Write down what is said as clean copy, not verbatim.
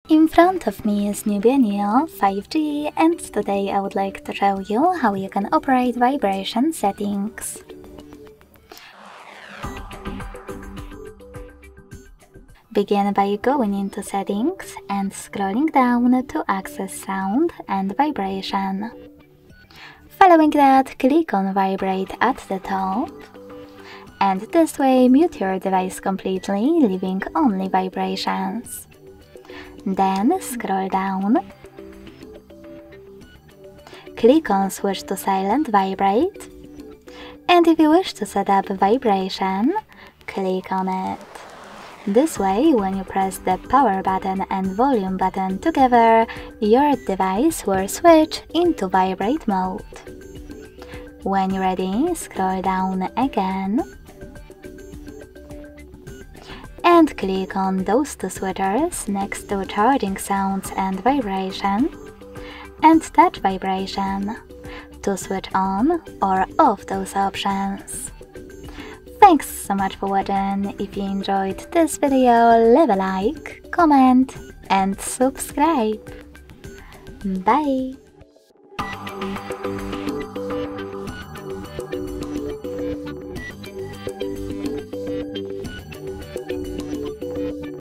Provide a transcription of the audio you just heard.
In front of me is Nubia Neo 5G, and today I would like to show you how you can operate vibration settings. Begin by going into settings and scrolling down to access sound and vibration. Following that, click on vibrate at the top, and this way mute your device completely, leaving only vibrations. Then scroll down, click on switch to silent vibrate, and if you wish to set up vibration, click on it. This way, when you press the power button and volume button together, your device will switch into vibrate mode. When you're ready, scroll down again and click on those two switchers next to charging sounds and vibration, and touch vibration to switch on or off those options. Thanks so much for watching. If you enjoyed this video, leave a like, comment and subscribe. Bye!